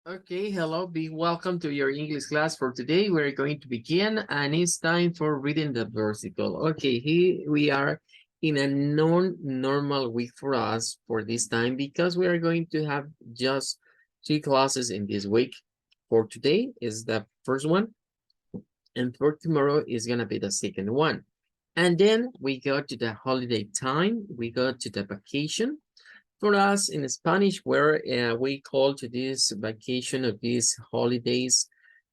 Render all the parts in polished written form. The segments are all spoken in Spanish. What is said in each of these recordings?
Okay, hello, be welcome to your English class for today. We're going to begin and it's time for reading the versicle. Okay, here we are in a non-normal week for us for this time because we are going to have just 2 classes in this week. For today is the first one and for tomorrow is going to be the second one. And then we go to the holiday time, we go to the vacation. For us in Spanish, where we call to this vacation of these holidays,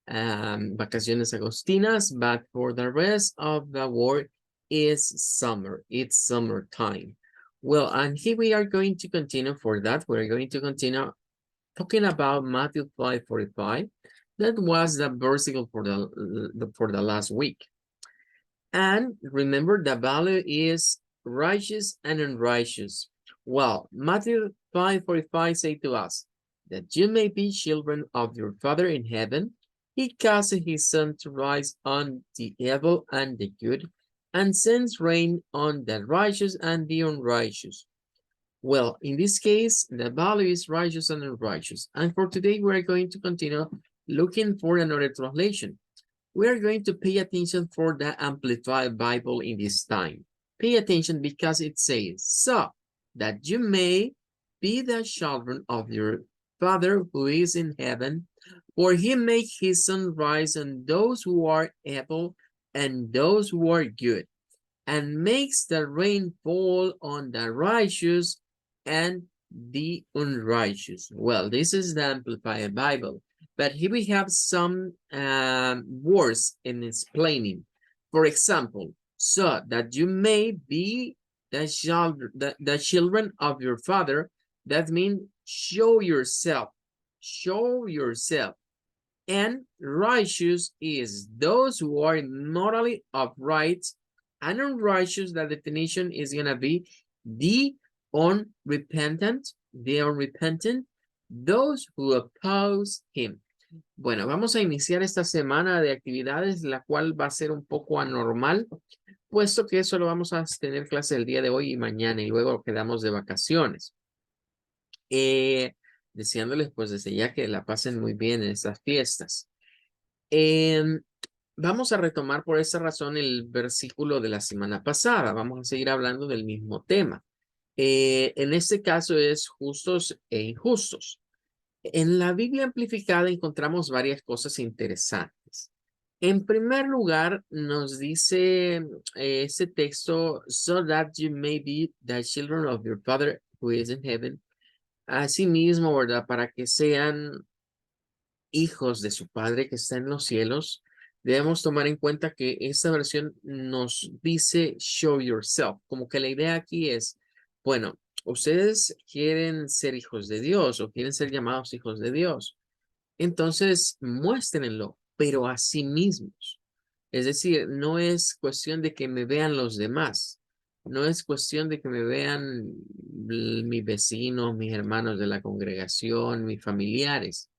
vacaciones agostinas, but for the rest of the world is summer. It's summertime. Well, and here we are going to continue for that. We're going to continue talking about Matthew 5:45. That was the versicle for the last week. And remember, the value is righteous and unrighteous. Well, Matthew 5:45 say to us, that you may be children of your Father in heaven. He causes his sun to rise on the evil and the good, and sends rain on the righteous and the unrighteous. Well, in this case, the value is righteous and unrighteous. And for today, we're going to continue looking for another translation. We are going to pay attention for the Amplified Bible in this time. Pay attention because it says, so that you may be the children of your Father who is in heaven, for he make his sun rise on those who are evil and those who are good, and makes the rain fall on the righteous and the unrighteous. Well, this is the Amplified Bible. But here we have some words in explaining. For example, so that you may be the children of your Father. That means show yourself. Show yourself. And righteous is those who are morally upright, and unrighteous, the definition is going to be the unrepentant, those who oppose him. Bueno, vamos a iniciar esta semana de actividades, la cual va a ser un poco anormal, puesto que solo vamos a tener clase el día de hoy y mañana, y luego quedamos de vacaciones. Deseándoles pues desde ya que la pasen muy bien en estas fiestas. Vamos a retomar por esa razón el versículo de la semana pasada. Vamos a seguir hablando del mismo tema. En este caso es justos e injustos. En la Biblia amplificada encontramos varias cosas interesantes. En primer lugar, nos dice este texto, so that you may be the children of your Father who is in heaven. Asimismo, ¿verdad? Para que sean hijos de su Padre que está en los cielos, debemos tomar en cuenta que esta versión nos dice show yourself, como que la idea aquí es, bueno, ustedes quieren ser hijos de Dios o quieren ser llamados hijos de Dios, entonces muéstrenlo, pero a sí mismos. Es decir, no es cuestión de que me vean los demás, no es cuestión de que me vean mis vecinos, mis hermanos de la congregación, mis familiares.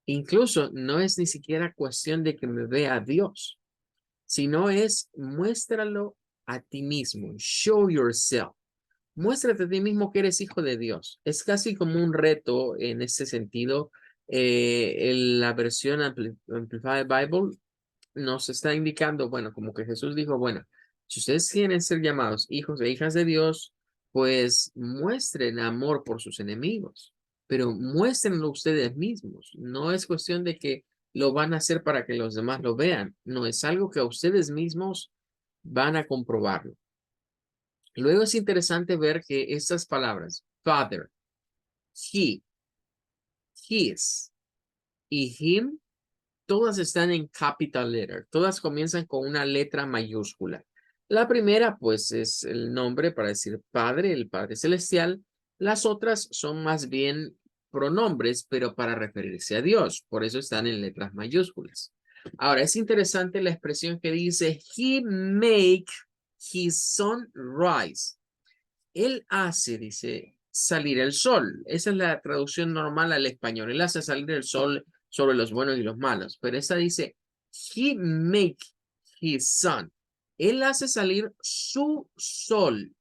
Incluso no es ni siquiera cuestión de que me vea Dios, sino es muéstralo a ti mismo. Show yourself. Muéstrate a ti mismo que eres hijo de Dios. Es casi como un reto en ese sentido. En la versión Amplified Bible nos está indicando, bueno, como que Jesús dijo, bueno, si ustedes quieren ser llamados hijos e hijas de Dios, pues muestren amor por sus enemigos, pero muéstrenlo ustedes mismos. No es cuestión de que lo van a hacer para que los demás lo vean. No, es algo que ustedes mismos van a comprobarlo. Luego es interesante ver que estas palabras, Father, He, His y Him, todas están en capital letter. Todas comienzan con una letra mayúscula. La primera, pues, es el nombre para decir Padre, el Padre Celestial. Las otras son más bien pronombres, pero para referirse a Dios. Por eso están en letras mayúsculas. Ahora, es interesante la expresión que dice, He make his sun rise. Él hace, dice, salir el sol. Esa es la traducción normal al español. Él hace salir el sol sobre los buenos y los malos. Pero esta dice, he make his sun. Él hace salir su sol.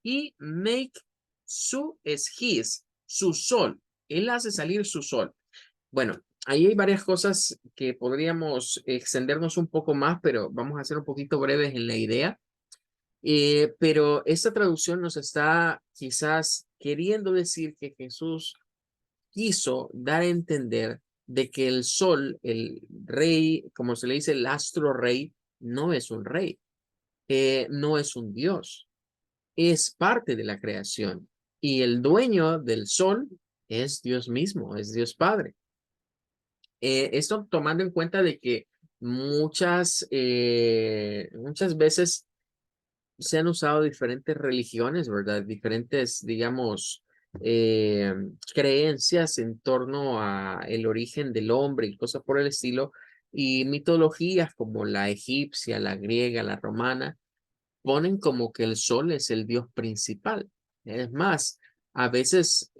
He make su es his, su sol. Él hace salir su sol. Bueno, ahí hay varias cosas que podríamos extendernos un poco más, pero vamos a ser un poquito breves en la idea. Pero esta traducción nos está quizás queriendo decir que Jesús quiso dar a entender de que el sol, el rey, como se le dice, el astro rey, no es un rey, no es un dios, es parte de la creación. Y el dueño del sol es Dios mismo, es Dios Padre. Esto tomando en cuenta de que muchas veces se han usado diferentes religiones, ¿verdad? Diferentes, digamos, eh, creencias en torno a el origen del hombre y cosas por el estilo, y mitologías como la egipcia, la griega, la romana, ponen como que el sol es el dios principal. Es más, a veces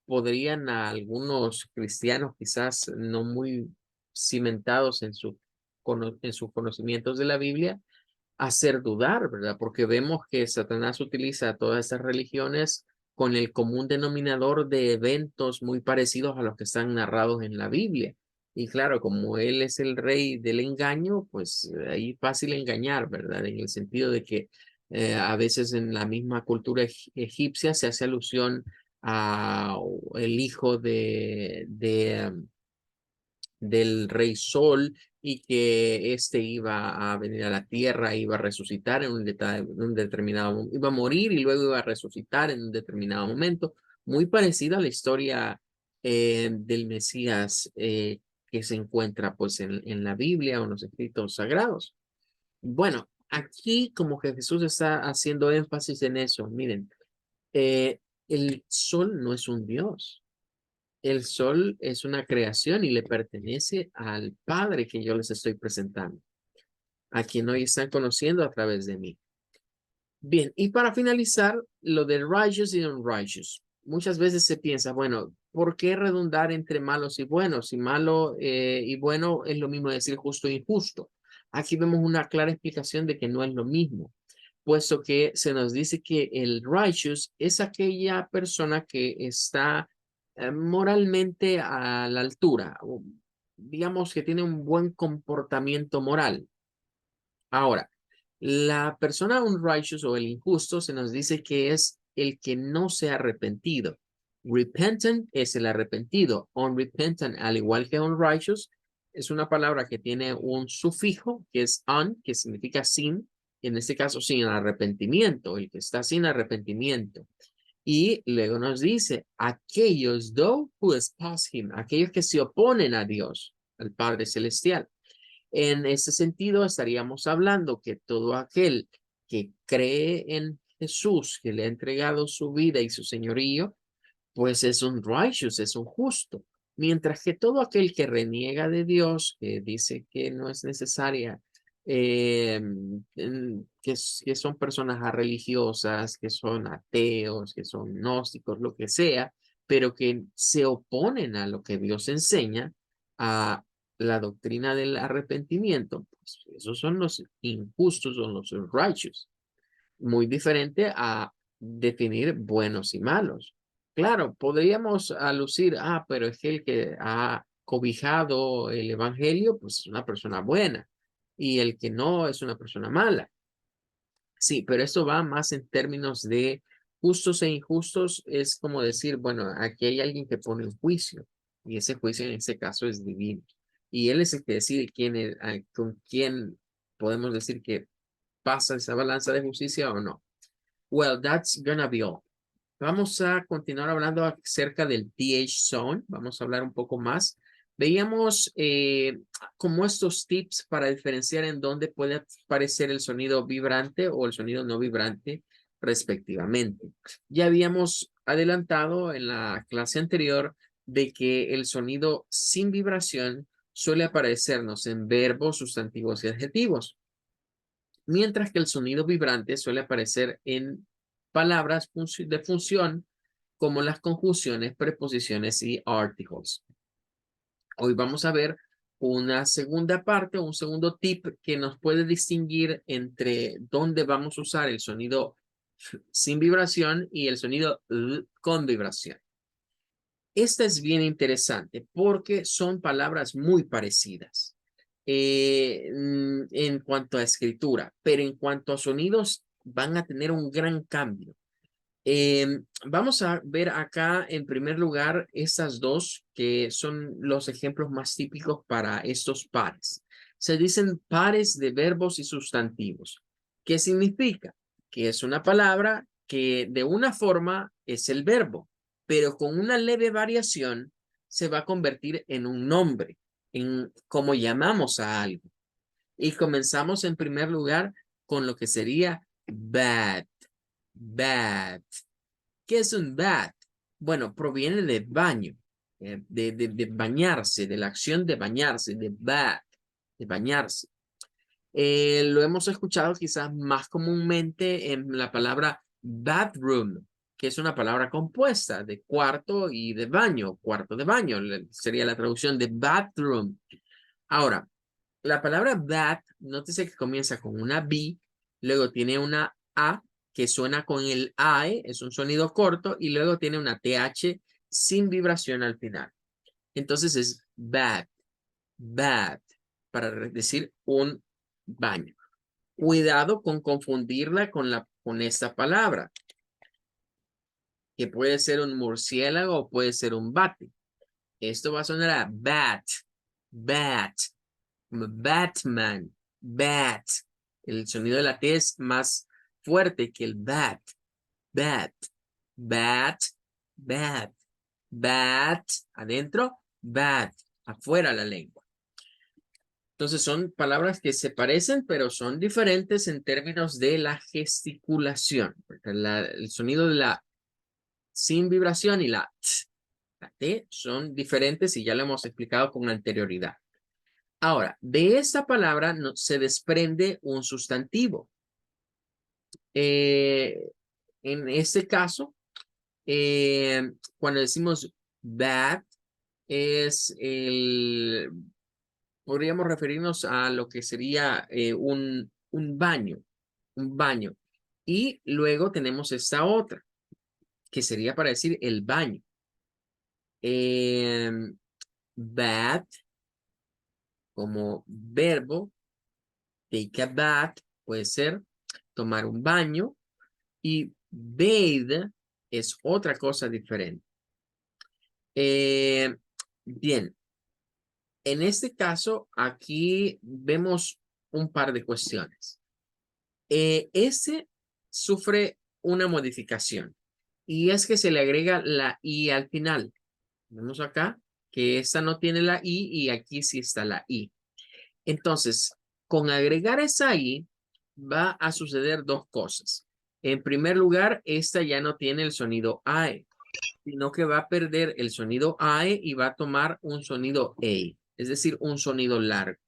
podrían a algunos cristianos quizás no muy cimentados en en sus conocimientos de la Biblia, hacer dudar, ¿verdad? Porque vemos que Satanás utiliza todas esas religiones con el común denominador de eventos muy parecidos a los que están narrados en la Biblia. Y claro, como él es el rey del engaño, pues ahí fácil engañar, ¿verdad? En el sentido de que a veces en la misma cultura egipcia se hace alusión a el hijo del rey Sol y que éste iba a venir a la tierra, iba a resucitar en un determinado, iba a morir y luego iba a resucitar en un determinado momento, muy parecida a la historia del Mesías que se encuentra pues en la Biblia o en los escritos sagrados. Bueno, aquí como que Jesús está haciendo énfasis en eso, miren, eh, el sol no es un dios. El sol es una creación y le pertenece al Padre que yo les estoy presentando, a quien hoy están conociendo a través de mí. Bien, y para finalizar, lo de righteous y unrighteous. Muchas veces se piensa, bueno, ¿por qué redundar entre malos y buenos? Si malo y bueno es lo mismo decir justo e injusto. Aquí vemos una clara explicación de que no es lo mismo, puesto que se nos dice que el righteous es aquella persona que está moralmente a la altura, o digamos que tiene un buen comportamiento moral. Ahora, la persona unrighteous o el injusto se nos dice que es el que no se ha arrepentido. Repentant es el arrepentido. Unrepentant, al igual que unrighteous, es una palabra que tiene un sufijo que es un, que significa sin, en este caso sin arrepentimiento, el que está sin arrepentimiento. Y luego nos dice, aquellos, though who espouse him, aquellos que se oponen a Dios, al Padre Celestial. En ese sentido, estaríamos hablando que todo aquel que cree en Jesús, que le ha entregado su vida y su señorío, pues es un righteous, es un justo. Mientras que todo aquel que reniega de Dios, que dice que no es necesaria, que son personas religiosas, que son ateos, que son gnósticos, lo que sea, pero que se oponen a lo que Dios enseña, a la doctrina del arrepentimiento, pues esos son los injustos, son los righteous. Muy diferente a definir buenos y malos. Claro, podríamos alucir, pero es que el que ha cobijado el evangelio, pues es una persona buena, y el que no es una persona mala. Sí, pero esto va más en términos de justos e injustos, es como decir, bueno, aquí hay alguien que pone un juicio, y ese juicio en este caso es divino. Y él es el que decide con quién podemos decir que pasa esa balanza de justicia o no. Well, that's gonna be all. Vamos a continuar hablando acerca del TH Zone. Vamos a hablar un poco más. Veíamos como estos tips para diferenciar en dónde puede aparecer el sonido vibrante o el sonido no vibrante, respectivamente. Ya habíamos adelantado en la clase anterior de que el sonido sin vibración suele aparecernos en verbos, sustantivos y adjetivos, mientras que el sonido vibrante suele aparecer en palabras de función como las conjunciones, preposiciones y articles. Hoy vamos a ver una segunda parte, un segundo tip que nos puede distinguir entre dónde vamos a usar el sonido sin vibración y el sonido con vibración. Esta es bien interesante porque son palabras muy parecidas en cuanto a escritura, pero en cuanto a sonidos van a tener un gran cambio. Vamos a ver acá en primer lugar estas dos que son los ejemplos más típicos para estos pares. Se dicen pares de verbos y sustantivos. ¿Qué significa? Que es una palabra que de una forma es el verbo, pero con una leve variación se va a convertir en un nombre, en cómo llamamos a algo. Y comenzamos en primer lugar con lo que sería bad, bad. ¿Qué es un bath? Bueno, proviene de baño, de bañarse, de la acción de bañarse, de bath, de bañarse. Lo hemos escuchado quizás más comúnmente en la palabra bathroom, que es una palabra compuesta de cuarto y de baño, cuarto de baño, sería la traducción de bathroom. Ahora, la palabra bath, nótese que comienza con una B, luego tiene una A que suena con el AE, es un sonido corto, y luego tiene una TH sin vibración al final. Entonces es bath, bath, para decir un baño. Cuidado con confundirla con esta palabra, que puede ser un murciélago o puede ser un bate. Esto va a sonar a bat, bat. Batman, bat. El sonido de la T es más fuerte que el bat, bat, bat, bat, bat, adentro, bat, afuera la lengua. Entonces son palabras que se parecen, pero son diferentes en términos de la gesticulación. El sonido de la sin vibración y la T son diferentes y ya lo hemos explicado con anterioridad. Ahora, de esta palabra se desprende un sustantivo. En este caso, cuando decimos bad, podríamos referirnos a lo que sería un baño, un baño. Y luego tenemos esta otra, que sería para decir el baño. Bad como verbo, take a bath, puede ser tomar un baño, y bathe es otra cosa diferente. Bien, en este caso, aquí vemos un par de cuestiones. Este sufre una modificación y es que se le agrega la I al final. Vemos acá que esta no tiene la I y aquí sí está la I. Entonces, con agregar esa I, va a suceder dos cosas. En primer lugar, esta ya no tiene el sonido AE, sino que va a perder el sonido AE y va a tomar un sonido EI, es decir, un sonido largo.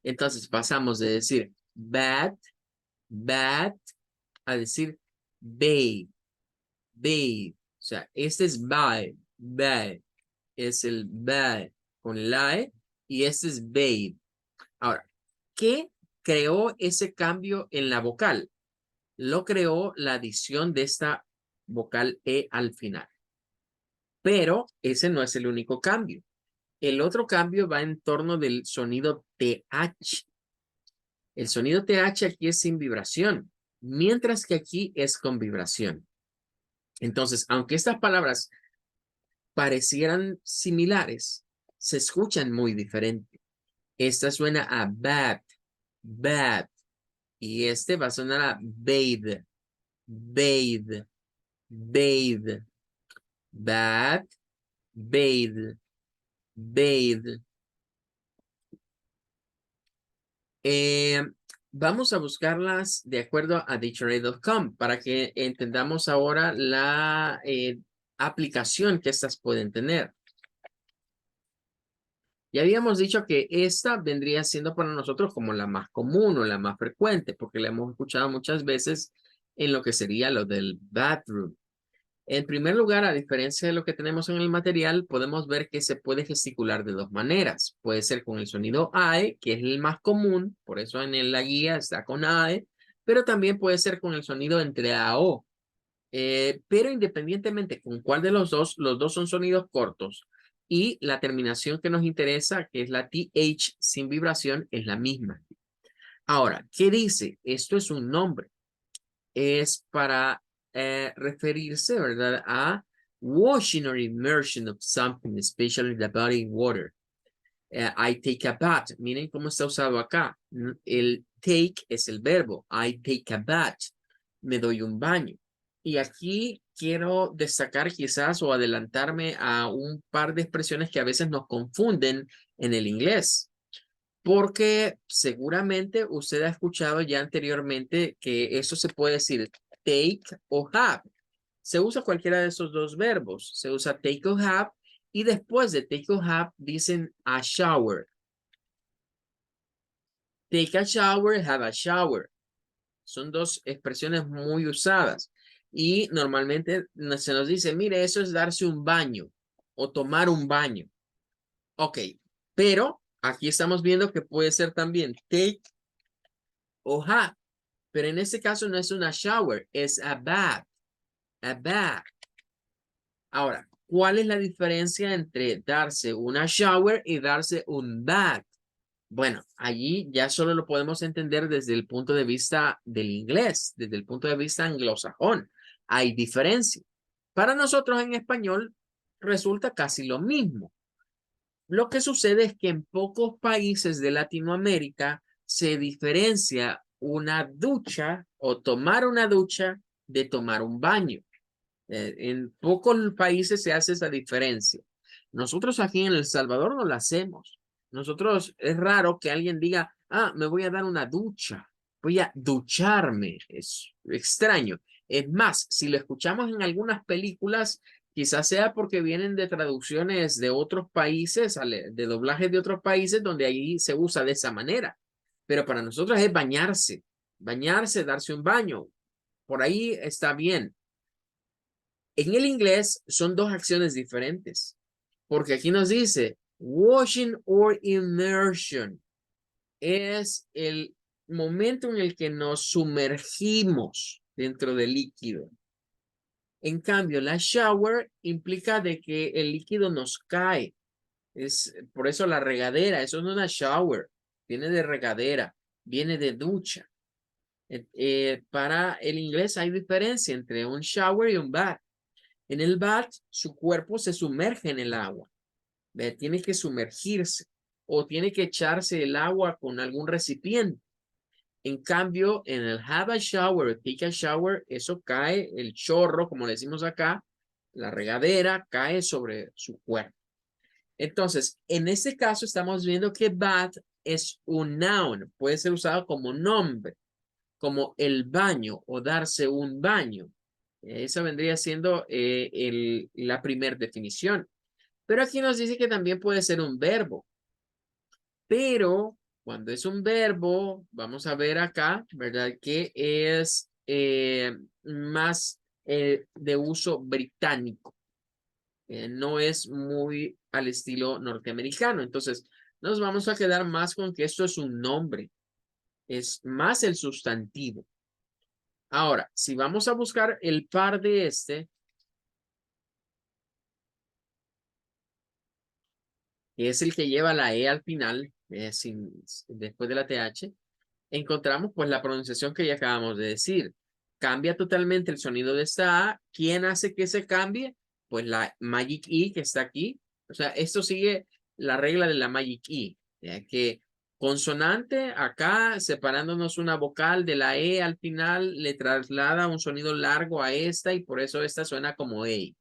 Entonces, pasamos de decir bad, bad, a decir babe, babe. O sea, este es bad, bad, es el bad con el AE y este es babe. Ahora, ¿qué creó ese cambio en la vocal? Lo creó la adición de esta vocal E al final. Pero ese no es el único cambio. El otro cambio va en torno del sonido TH. El sonido TH aquí es sin vibración, mientras que aquí es con vibración. Entonces, aunque estas palabras parecieran similares, se escuchan muy diferente. Esta suena a bad, bad, y este va a sonar a bathe, bathe, bathe, bad, bathe, bathe. Vamos a buscarlas de acuerdo a dictionary.com para que entendamos ahora la aplicación que estas pueden tener. Ya habíamos dicho que esta vendría siendo para nosotros como la más común o la más frecuente, porque la hemos escuchado muchas veces en lo que sería lo del bathroom. En primer lugar, a diferencia de lo que tenemos en el material, podemos ver que se puede gesticular de dos maneras. Puede ser con el sonido AE, que es el más común, por eso en la guía está con AE, pero también puede ser con el sonido entre AO. Pero independientemente con cuál de los dos son sonidos cortos y la terminación que nos interesa, que es la TH sin vibración, es la misma. Ahora, ¿qué dice? Esto es un nombre. Es para referirse, ¿verdad? A washing or immersion of something, especially the body in water. I take a bath. Miren cómo está usado acá. El take es el verbo. I take a bath. Me doy un baño. Y aquí quiero destacar quizás o adelantarme a un par de expresiones que a veces nos confunden en el inglés. Porque seguramente usted ha escuchado ya anteriormente que eso se puede decir take o have. Se usa cualquiera de esos dos verbos. Se usa take o have y después de take o have dicen a shower. Take a shower, have a shower. Son dos expresiones muy usadas. Y normalmente se nos dice, mire, eso es darse un baño o tomar un baño. Ok, pero aquí estamos viendo que puede ser también take o have. Pero en este caso no es una shower, es a bath. A bath. Ahora, ¿cuál es la diferencia entre darse una shower y darse un bath? Bueno, allí ya solo lo podemos entender desde el punto de vista del inglés, desde el punto de vista anglosajón. Hay diferencia. Para nosotros en español resulta casi lo mismo. Lo que sucede es que en pocos países de Latinoamérica se diferencia una ducha o tomar una ducha de tomar un baño. En pocos países se hace esa diferencia. Nosotros aquí en El Salvador no la hacemos. Nosotros es raro que alguien diga, ah, me voy a dar una ducha, voy a ducharme. Es extraño. Es más, si lo escuchamos en algunas películas, quizás sea porque vienen de traducciones de otros países, de doblajes de otros países donde ahí se usa de esa manera. Pero para nosotros es bañarse, bañarse, darse un baño. Por ahí está bien. En el inglés son dos acciones diferentes, porque aquí nos dice washing or immersion. Es el momento en el que nos sumergimos dentro del líquido. En cambio, la shower implica de que el líquido nos cae. Es por eso la regadera, eso no es una shower, viene de regadera, viene de ducha. Para el inglés hay diferencia entre un shower y un bath. En el bath, su cuerpo se sumerge en el agua. Tiene que sumergirse o tiene que echarse el agua con algún recipiente. En cambio, en el have a shower, take a shower, eso cae, el chorro, como le decimos acá, la regadera cae sobre su cuerpo. Entonces, en este caso estamos viendo que bath es un noun, puede ser usado como nombre, como el baño o darse un baño. Esa vendría siendo la primera definición. Pero aquí nos dice que también puede ser un verbo. Pero cuando es un verbo, vamos a ver acá, ¿verdad? Que es más de uso británico. No es muy al estilo norteamericano. Entonces, nos vamos a quedar más con que esto es un nombre. Es más el sustantivo. Ahora, si vamos a buscar el par de este, que es el que lleva la E al final, después de la TH, encontramos pues la pronunciación que ya acabamos de decir. Cambia totalmente el sonido de esta A. ¿Quién hace que se cambie? Pues la Magic E que está aquí. O sea, esto sigue la regla de la Magic E, ya que consonante acá, separándonos una vocal de la E al final, le traslada un sonido largo a esta y por eso esta suena como E.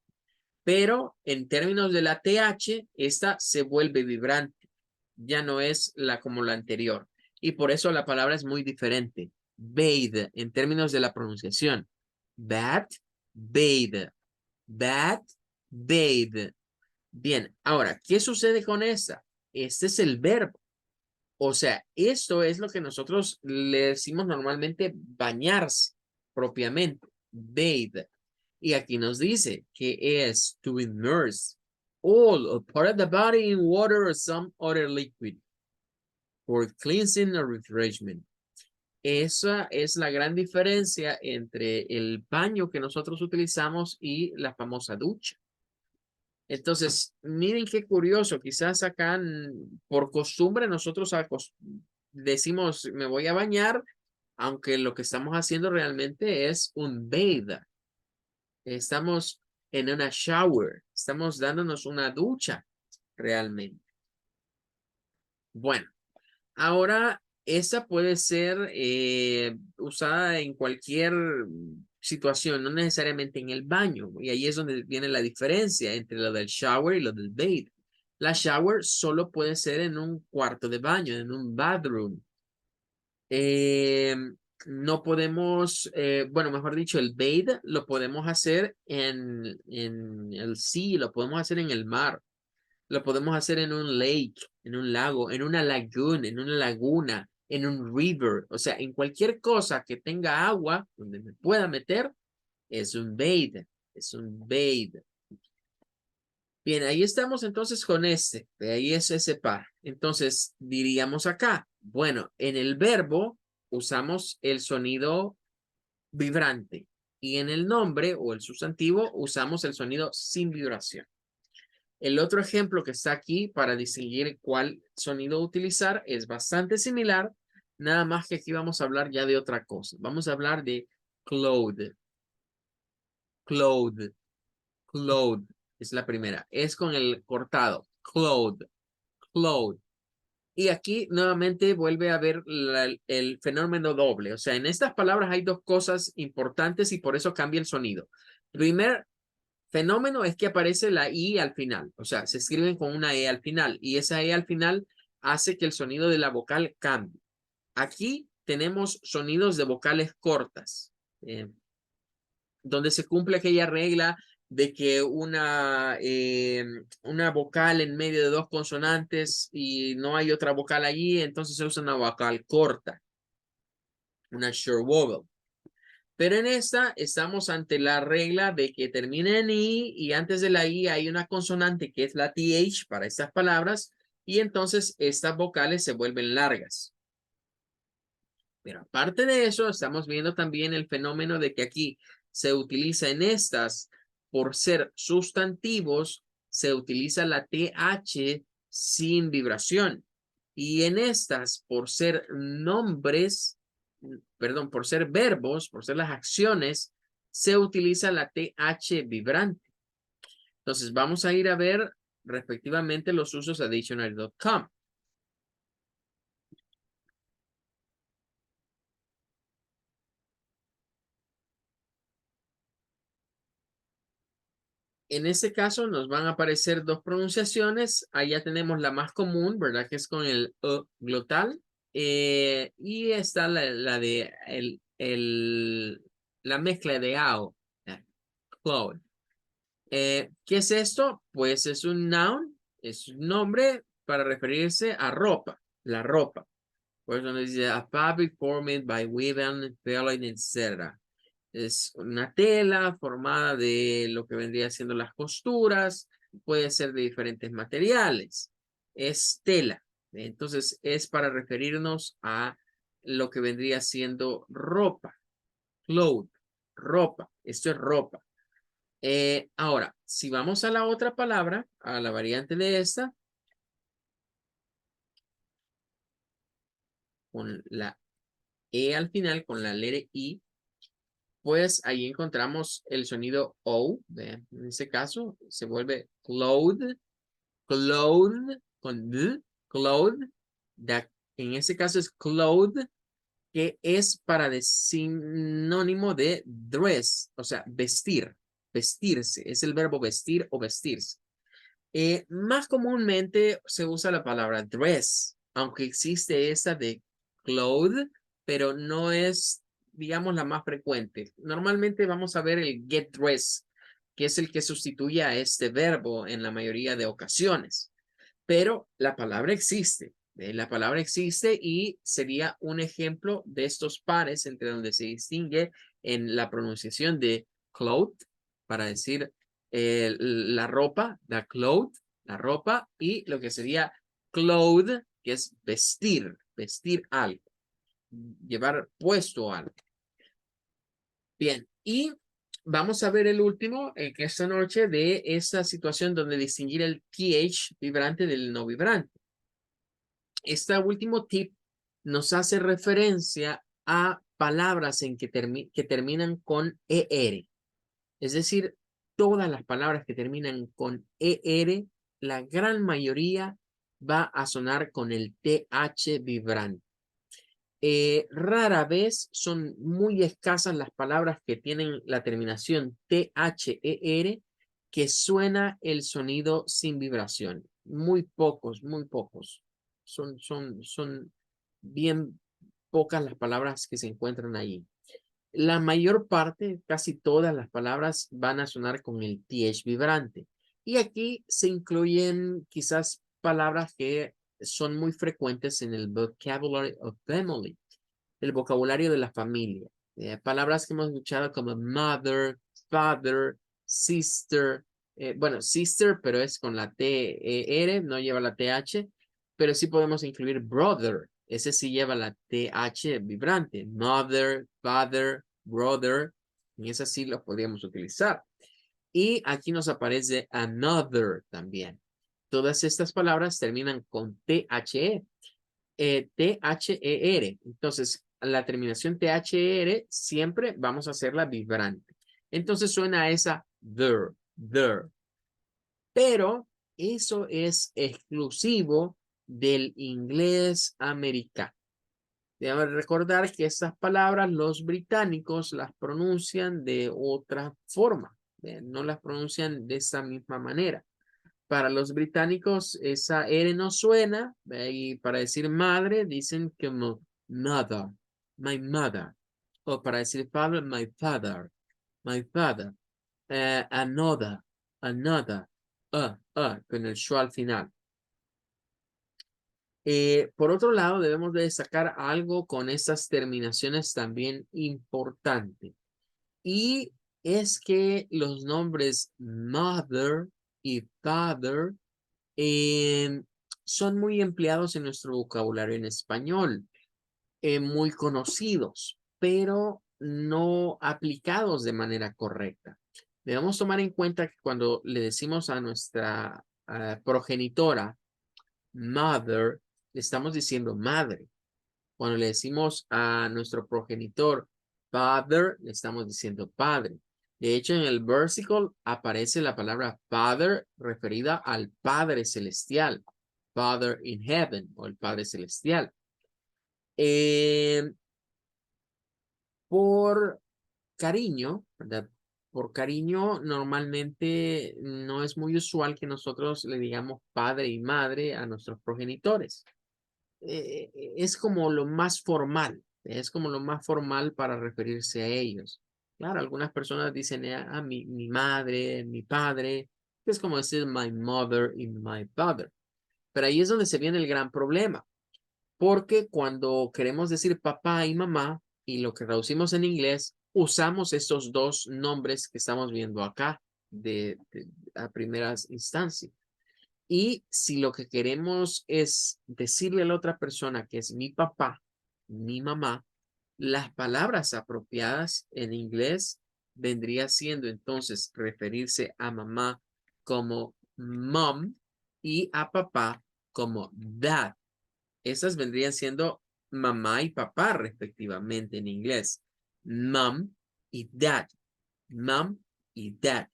Pero en términos de la TH, esta se vuelve vibrante, ya no es como la anterior. Y por eso la palabra es muy diferente. Bathe, en términos de la pronunciación. Bat, bathe. Bat, bathe. Bien, ahora, ¿qué sucede con esta? Este es el verbo. O sea, esto es lo que nosotros le decimos normalmente bañarse propiamente. Bathe. Y aquí nos dice que es to immerse all or part of the body in water or some other liquid for cleansing or refreshment. Esa es la gran diferencia entre el baño que nosotros utilizamos y la famosa ducha. Entonces, miren qué curioso, quizás acá por costumbre nosotros decimos me voy a bañar, aunque lo que estamos haciendo realmente es un bathe. Estamos en una shower, estamos dándonos una ducha realmente. Bueno, ahora esa puede ser usada en cualquier situación, no necesariamente en el baño. Y ahí es donde viene la diferencia entre lo del shower y lo del bathe. La shower solo puede ser en un cuarto de baño, en un bathroom. Eh, no podemos, bueno, mejor dicho, el bathe lo podemos hacer en el sea, lo podemos hacer en el mar, lo podemos hacer en un lake, en un lago, en una lagoon, en una laguna, en un river, o sea, en cualquier cosa que tenga agua donde me pueda meter, es un bathe, es un bathe. Bien, ahí estamos entonces con este, de ahí es ese par. Entonces, diríamos acá, bueno, en el verbo usamos el sonido vibrante y en el nombre o el sustantivo usamos el sonido sin vibración. El otro ejemplo que está aquí para distinguir cuál sonido utilizar es bastante similar, nada más que aquí vamos a hablar ya de otra cosa. Vamos a hablar de cloud, cloud, cloud. Es la primera. Es con el cortado. Cloud, cloud. Y aquí nuevamente vuelve a ver el fenómeno doble. O sea, en estas palabras hay dos cosas importantes y por eso cambia el sonido. Primer fenómeno es que aparece la I al final. O sea, se escriben con una E al final. Y esa E al final hace que el sonido de la vocal cambie. Aquí tenemos sonidos de vocales cortas. Donde se cumple aquella regla de que una vocal en medio de dos consonantes y no hay otra vocal allí, entonces se usa una vocal corta, una short vowel. Pero en esta estamos ante la regla de que termina en I y antes de la I hay una consonante que es la TH para estas palabras y entonces estas vocales se vuelven largas. Pero aparte de eso, estamos viendo también el fenómeno de que aquí se utiliza en estas, por ser sustantivos, se utiliza la TH sin vibración. Y en estas, por ser nombres, perdón, por ser verbos, por ser las acciones, se utiliza la TH vibrante. Entonces, vamos a ir a ver respectivamente los usos de dictionary.com. En este caso nos van a aparecer dos pronunciaciones. Allá tenemos la más común, ¿verdad? Que es con el glotal. Y está la de la mezcla de AO, cloud. ¿Qué es esto? Pues es un noun, es un nombre para referirse a ropa, la ropa. Por eso nos dice a fabric formed by weaving, felling, etc. Es una tela formada de lo que vendría siendo las costuras, puede ser de diferentes materiales. Es tela. Entonces es para referirnos a lo que vendría siendo ropa, cloth, ropa. Esto es ropa. Ahora, si vamos a la otra palabra, a la variante de esta, con la E al final, con la letra I, pues ahí encontramos el sonido O. ¿Ve? En este caso se vuelve cloud, cloud, con D, cloud. En este caso es cloud, que es para de sinónimo de dress, o sea, vestir, vestirse. Es el verbo vestir o vestirse. Más comúnmente se usa la palabra dress, aunque existe esta de cloth, pero no es, digamos, la más frecuente. Normalmente vamos a ver el get dressed, que es el que sustituye a este verbo en la mayoría de ocasiones. Pero la palabra existe. La palabra existe y sería un ejemplo de estos pares entre donde se distingue en la pronunciación de cloth para decir la ropa, la cloth, la ropa y lo que sería cloth, que es vestir, vestir algo. llevar puesto algo. Bien, y vamos a ver el último en esta noche de esta situación donde distinguir el TH vibrante del no vibrante. Este último tip nos hace referencia a palabras en que terminan con ER. Es decir, todas las palabras que terminan con ER, la gran mayoría va a sonar con el TH vibrante. Rara vez son muy escasas las palabras que tienen la terminación THER que suena el sonido sin vibración. Muy pocos, muy pocos. Son bien pocas las palabras que se encuentran ahí. La mayor parte, casi todas las palabras van a sonar con el TH vibrante. Y aquí se incluyen quizás palabras que son muy frecuentes en el vocabulary of family, el vocabulario de la familia. Palabras que hemos escuchado como mother, father, sister. Bueno, sister, pero es con la T-E-R, no lleva la TH, pero sí podemos incluir brother. Ese sí lleva la TH vibrante. Mother, father, brother. Y ese sí lo podríamos utilizar. Y aquí nos aparece another también. Todas estas palabras terminan con THE. THER. Entonces, la terminación THER siempre vamos a hacerla vibrante. Entonces suena esa there. Pero eso es exclusivo del inglés americano. Debemos recordar que estas palabras los británicos las pronuncian de otra forma. No las pronuncian de esa misma manera. Para los británicos esa R no suena y para decir madre dicen como mother, my mother. O para decir father, my father, my father. Another, con el show al final. Por otro lado, debemos de destacar algo con estas terminaciones también importante. Y es que los nombres mother y father son muy empleados en nuestro vocabulario en español, muy conocidos, pero no aplicados de manera correcta. Debemos tomar en cuenta que cuando le decimos a nuestra progenitora mother, le estamos diciendo madre. Cuando le decimos a nuestro progenitor father, le estamos diciendo padre. De hecho, en el versicle aparece la palabra father referida al Padre Celestial. Father in heaven o el Padre Celestial. Por cariño, ¿verdad? Por cariño, normalmente no es muy usual que nosotros le digamos padre y madre a nuestros progenitores. Es como lo más formal, es como lo más formal para referirse a ellos. Claro, algunas personas dicen mi madre, mi padre, es como decir my mother y my father. Pero ahí es donde se viene el gran problema, porque cuando queremos decir papá y mamá y lo que traducimos en inglés, usamos estos dos nombres que estamos viendo acá a primeras instancias. Y si lo que queremos es decirle a la otra persona que es mi papá, mi mamá, las palabras apropiadas en inglés vendría siendo entonces referirse a mamá como mom y a papá como dad. Esas vendrían siendo mamá y papá respectivamente en inglés. Mom y dad. Mom y dad.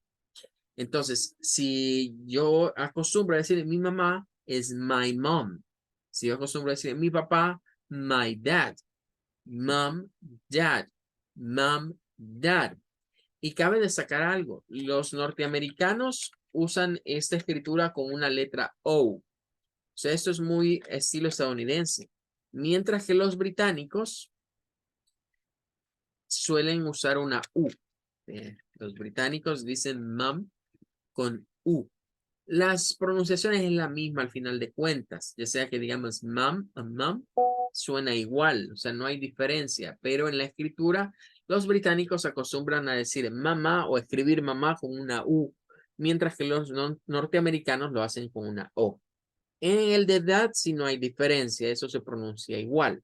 Entonces, si yo acostumbro a decir mi mamá, es my mom. Si yo acostumbro a decir mi papá, my dad. Mom, dad. Mom, dad. Y cabe destacar algo. Los norteamericanos usan esta escritura con una letra O. O sea, esto es muy estilo estadounidense. Mientras que los británicos suelen usar una U. Los británicos dicen mom con U. Las pronunciaciones es la misma al final de cuentas, ya sea que digamos mom o mom, suena igual, o sea, no hay diferencia, pero en la escritura los británicos acostumbran a decir mamá o escribir mamá con una U, mientras que los norteamericanos lo hacen con una O. En el de dad sí no hay diferencia, eso se pronuncia igual.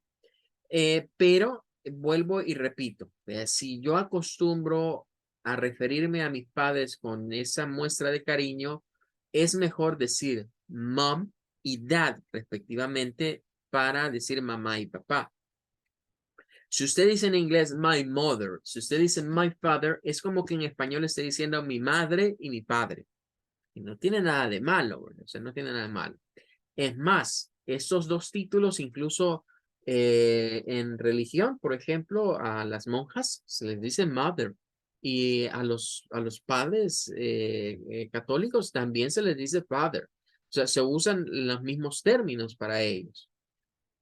Pero vuelvo y repito, si yo acostumbro a referirme a mis padres con esa muestra de cariño, es mejor decir mom y dad respectivamente para decir mamá y papá. Si usted dice en inglés my mother, si usted dice my father, es como que en español esté diciendo mi madre y mi padre. Y no tiene nada de malo, ¿verdad? O sea, no tiene nada de malo. Es más, estos dos títulos, incluso en religión, por ejemplo, a las monjas se les dice mother y a los padres católicos también se les dice father. O sea, se usan los mismos términos para ellos.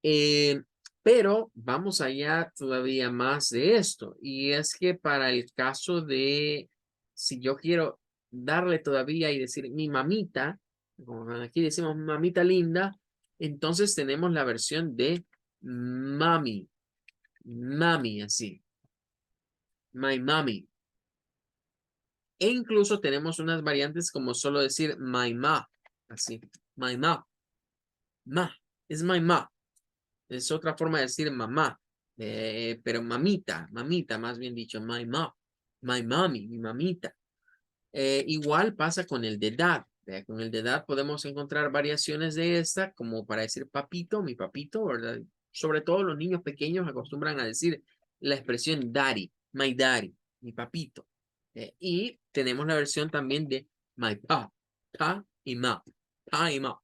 Eh, pero vamos allá todavía más de esto. Y es que para el caso de, si yo quiero darle todavía y decir mi mamita, como aquí decimos mamita linda, entonces tenemos la versión de mami, mami así, my mommy. E incluso tenemos unas variantes como solo decir my ma, así, my ma, es my ma. Es otra forma de decir mamá, pero mamita, mamita, más bien dicho, my mom, my mommy, mi mamita. Igual pasa con el de dad. Con el de dad podemos encontrar variaciones de esta, como para decir papito, mi papito, ¿verdad? Sobre todo los niños pequeños acostumbran a decir la expresión daddy, mi papito. Y tenemos la versión también de my pa y ma, pa y ma.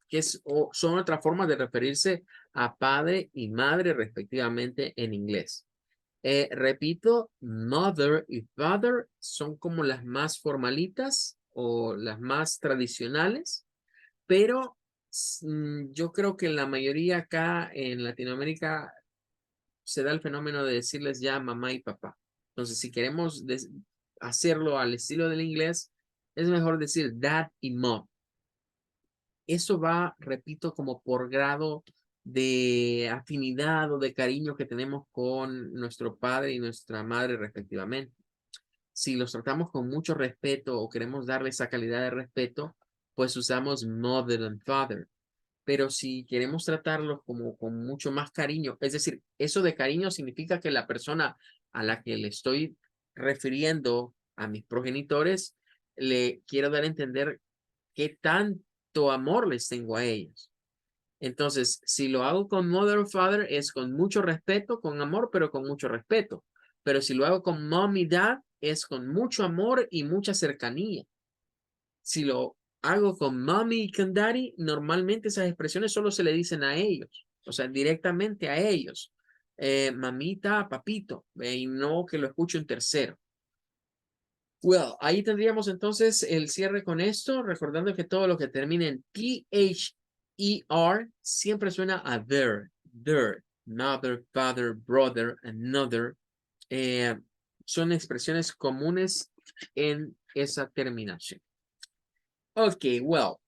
Que son otras formas de referirse a padre y madre respectivamente en inglés. Repito, mother y father son como las más formalitas o las más tradicionales, pero yo creo que la mayoría acá en Latinoamérica se da el fenómeno de decirles ya mamá y papá. Entonces, si queremos hacerlo al estilo del inglés, es mejor decir dad y mom. Eso va, repito, como por grado de afinidad o de cariño que tenemos con nuestro padre y nuestra madre respectivamente. Si los tratamos con mucho respeto o queremos darle esa calidad de respeto, pues usamos mother and father. Pero si queremos tratarlos como con mucho más cariño, es decir, eso de cariño significa que la persona a la que le estoy refiriendo a mis progenitores, le quiero dar a entender qué tanto amor les tengo a ellos. Entonces, si lo hago con mother or father, es con mucho respeto, con amor, pero con mucho respeto. Pero si lo hago con mom y dad, es con mucho amor y mucha cercanía. Si lo hago con mommy y con daddy, normalmente esas expresiones solo se le dicen a ellos, o sea, directamente a ellos. Mamita, papito, y no que lo escuche un tercero. Well, ahí tendríamos entonces el cierre con esto, recordando que todo lo que termine en T-H-E-R siempre suena a their, mother, father, brother, another. Son expresiones comunes en esa terminación. Ok, well,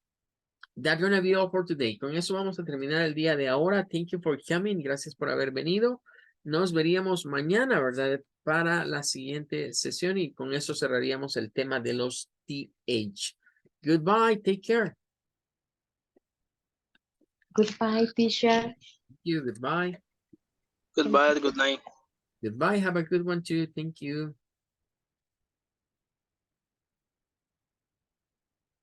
that's gonna be all for today. Con eso vamos a terminar el día de ahora. Thank you for coming. Gracias por haber venido. Nos veríamos mañana, ¿verdad? Para la siguiente sesión y con eso cerraríamos el tema de los TH. Goodbye. Take care. Goodbye, teacher. Thank you. Goodbye. Thank Goodbye, you. good night. Goodbye. Have a good one too. Thank you.